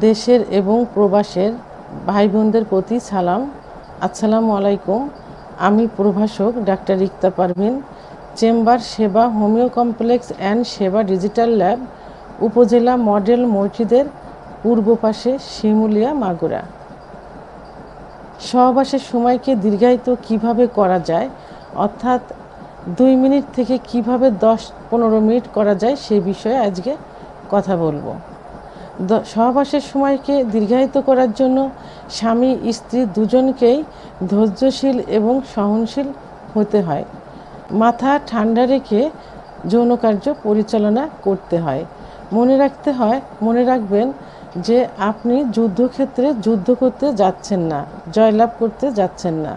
দেশের এবং প্রবাসের ভাই বোনদের প্রতি সালাম। আসসালামু আলাইকুম। আমি প্রভাষক ডাক্তার রিক্তা পারভিন, চেম্বার সেবা হোমিও কমপ্লেক্স অ্যান্ড সেবা ডিজিটাল ল্যাব, উপজেলা মডেল মসজিদের পূর্ব পাশে, শিমুলিয়া, মাগুরা। সহবাসের সময়কে দীর্ঘায়িত কিভাবে করা যায়, অর্থাৎ 2 মিনিট থেকে কিভাবে 10-15 মিনিট করা যায় সেই বিষয়ে আজকে কথা বলবো। সহবাসের সময়কে দীর্ঘায়িত করার জন্য স্বামী স্ত্রী দুজনকেই ধৈর্যশীল এবং সহনশীল হতে হয়। মাথা ঠান্ডা রেখে যৌন কার্য পরিচালনা করতে হয়। মনে রাখবেন যে আপনি যুদ্ধক্ষেত্রে যুদ্ধ করতে যাচ্ছেন না, জয়লাভ করতে যাচ্ছেন না।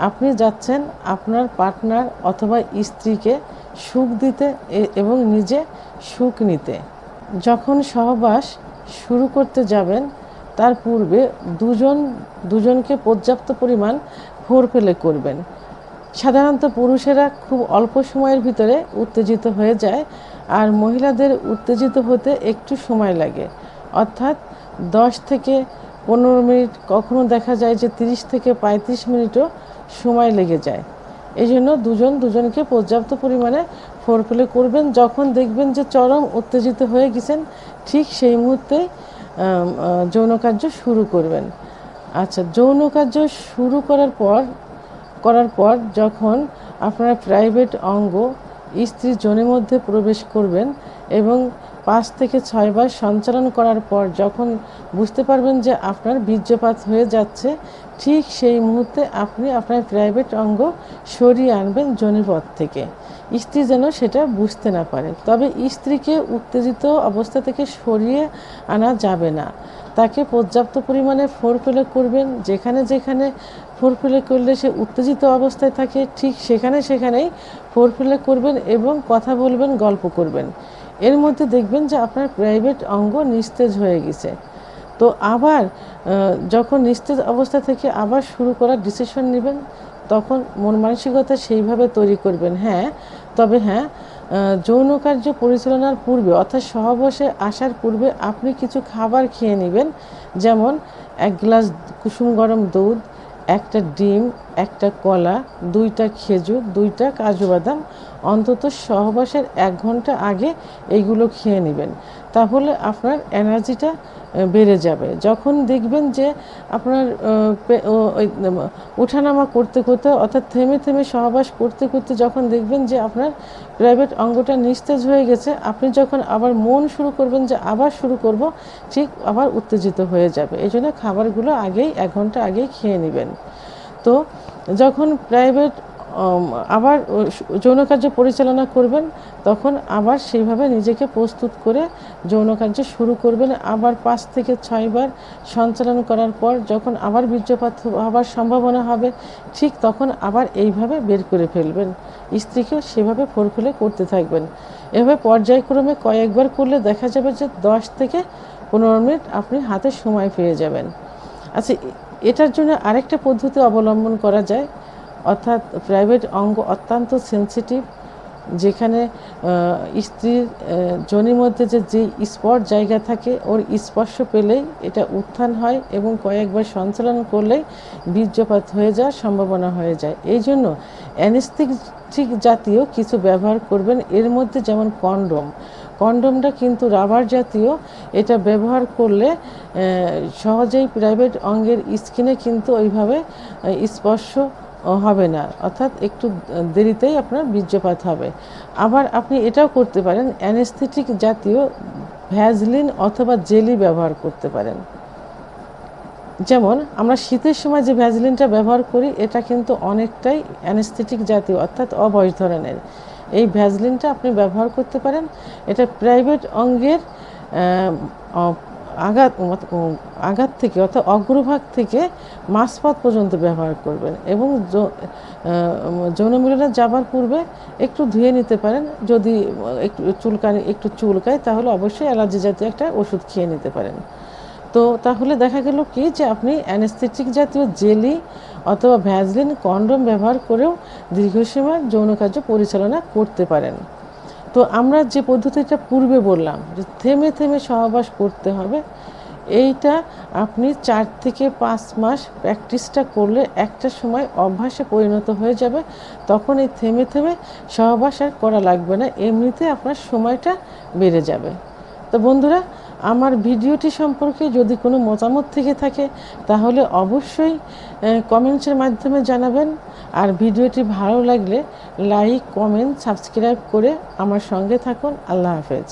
আপনি যাচ্ছেন আপনার পার্টনার অথবা স্ত্রীকে সুখ দিতে এবং নিজে সুখ নিতে। যখন সহবাস শুরু করতে যাবেন তার পূর্বে দুজনকে পর্যাপ্ত পরিমাণ ফোরপ্লে করবেন। সাধারণত পুরুষেরা খুব অল্প সময়ের ভিতরে উত্তেজিত হয়ে যায়, আর মহিলাদের উত্তেজিত হতে একটু সময় লাগে, অর্থাৎ 10 থেকে 15 মিনিট, কখনো দেখা যায় যে 30 থেকে 35 মিনিটও সময় লেগে যায়। এই জন্য দুজনকে পর্যাপ্ত পরিমাণে ফোরপ্লে করবেন। যখন দেখবেন যে চরম উত্তেজিত হয়ে গেছেন, ঠিক সেই মুহূর্তে যৌন কার্য শুরু করবেন। আচ্ছা, যৌন কার্য শুরু করার পর যখন আপনার প্রাইভেট অঙ্গ স্ত্রীর যোনির মধ্যে প্রবেশ করবেন এবং 5 থেকে 6 বার সঞ্চালন করার পর যখন বুঝতে পারবেন যে আপনার বীর্যপাত হয়ে যাচ্ছে, ঠিক সেই মুহূর্তে আপনি আপনার প্রাইভেট অঙ্গ সরিয়ে আনবেন যোনিপথ থেকে, স্ত্রী যেন সেটা বুঝতে না পারে। তবে স্ত্রীকে উত্তেজিত অবস্থা থেকে সরিয়ে আনা যাবে না, তাকে পর্যাপ্ত পরিমাণে ফোরপ্লে করবেন। যেখানে ফোরপ্লে করলে সে উত্তেজিত অবস্থায় থাকে, ঠিক সেখানেই ফোরপ্লে করবেন এবং কথা বলবেন, গল্প করবেন। এর মধ্যে দেখবেন যে আপনার প্রাইভেট অঙ্গ নিস্তেজ হয়ে গেছে। তো আবার যখন নিস্তেজ অবস্থা থেকে আবার শুরু করার ডিসিশন নেবেন, তখন মন মানসিকতা সেইভাবে তৈরি করবেন। তবে যৌন কার্য পরিচালনার পূর্বে, অর্থাৎ সহবাসে আসার পূর্বে আপনি কিছু খাবার খেয়ে নেবেন, যেমন 1 গ্লাস কুসুম গরম দুধ, 1টা ডিম, 1টা কলা, 2টা খেজুর, 2টা কাজু বাদাম, অন্তত সহবাসের 1 ঘন্টা আগে এইগুলো খেয়ে নেবেন। তাহলে আপনার এনার্জিটা বেড়ে যাবে। যখন দেখবেন যে আপনার ওঠানামা করতে অর্থাৎ থেমে সহবাস করতে যখন দেখবেন যে আপনার প্রাইভেট অঙ্গটা নিস্তেজ হয়ে গেছে, আপনি যখন আবার মন শুরু করবেন যে আবার শুরু করব, ঠিক আবার উত্তেজিত হয়ে যাবে। এই জন্য খাবারগুলো 1 ঘন্টা আগেই খেয়ে নেবেন। তো যখন প্রাইভেট আবার যৌন কার্য পরিচালনা করবেন, তখন আবার সেইভাবে নিজেকে প্রস্তুত করে যৌন কার্য শুরু করবেন। আবার 5 থেকে 6 বার সঞ্চালন করার পর যখন আবার বীর্যপাত হওয়ার সম্ভাবনা হবে, ঠিক তখন আবার এইভাবে বের করে ফেলবেন। স্ত্রীকেও সেভাবে ফোরপ্লে করতে থাকবেন। এভাবে পর্যায়ক্রমে কয়েকবার করলে দেখা যাবে যে 10 থেকে 15 মিনিট আপনি হাতে সময় পেয়ে যাবেন। আচ্ছা, এটার জন্য আরেকটা পদ্ধতি অবলম্বন করা যায়, অর্থাৎ প্রাইভেট অঙ্গ অত্যন্ত সেন্সিটিভ, যেখানে স্ত্রীর যোনির মধ্যে যে স্পট জায়গা থাকে, ওর স্পর্শ পেলেই এটা উত্থান হয় এবং কয়েকবার সঞ্চালন করলেই বীর্যপাত হয়ে যাওয়ার সম্ভাবনা হয়ে যায়। এই জন্য অ্যানেস্থেটিক জাতীয় কিছু ব্যবহার করবেন। এর মধ্যে যেমন কন্ডোমটা কিন্তু রাবার জাতীয়, এটা ব্যবহার করলে সহজেই প্রাইভেট অঙ্গের স্কিনে কিন্তু ওইভাবে স্পর্শ হবে না, অর্থাৎ একটু দেরিতেই আপনার বীর্যপাত হবে। আবার আপনি এটাও করতে পারেন, অ্যানেস্থেটিক জাতীয় ভ্যাজলিন অথবা জেলি ব্যবহার করতে পারেন। যেমন আমরা শীতের সময় যে ভ্যাজলিনটা ব্যবহার করি, এটা কিন্তু অনেকটাই অ্যানেস্থেটিক জাতীয়, অর্থাৎ অবশ ধরনের। এই ভ্যাজলিনটা আপনি ব্যবহার করতে পারেন। এটা প্রাইভেট অঙ্গের আঘাত থেকে, অর্থাৎ অগ্রভাগ থেকে মাঝপথ পর্যন্ত ব্যবহার করবেন এবং যৌন মিলনে যাবার পূর্বে একটু ধুয়ে নিতে পারেন। যদি একটু চুলকায় তাহলে অবশ্যই অ্যালার্জি জাতীয় একটা ওষুধ খেয়ে নিতে পারেন। তো তাহলে দেখা গেল কি যে আপনি অ্যানেস্থেটিক জাতীয় জেলি অথবা ভ্যাজলিন, কন্ডোম ব্যবহার করেও দীর্ঘ সময় যৌন কার্য পরিচালনা করতে পারেন। তো আমরা যে পদ্ধতিটা পূর্বে বললাম যে থেমে সহবাস করতে হবে, এইটা আপনি 4 থেকে 5 মাস প্র্যাকটিসটা করলে একটা সময় অভ্যাসে পরিণত হয়ে যাবে। তখন এই থেমে থেমে সহবাস আর করা লাগবে না, এমনিতে আপনার সময়টা বেড়ে যাবে। তো বন্ধুরা, আমার ভিডিওটি সম্পর্কে যদি কোনো মতামত থেকে থাকে তাহলে অবশ্যই কমেন্টসের মাধ্যমে জানাবেন। আর ভিডিওটি ভালো লাগলে লাইক, কমেন্ট, সাবস্ক্রাইব করে আমার সঙ্গে থাকুন। আল্লাহ হাফেজ।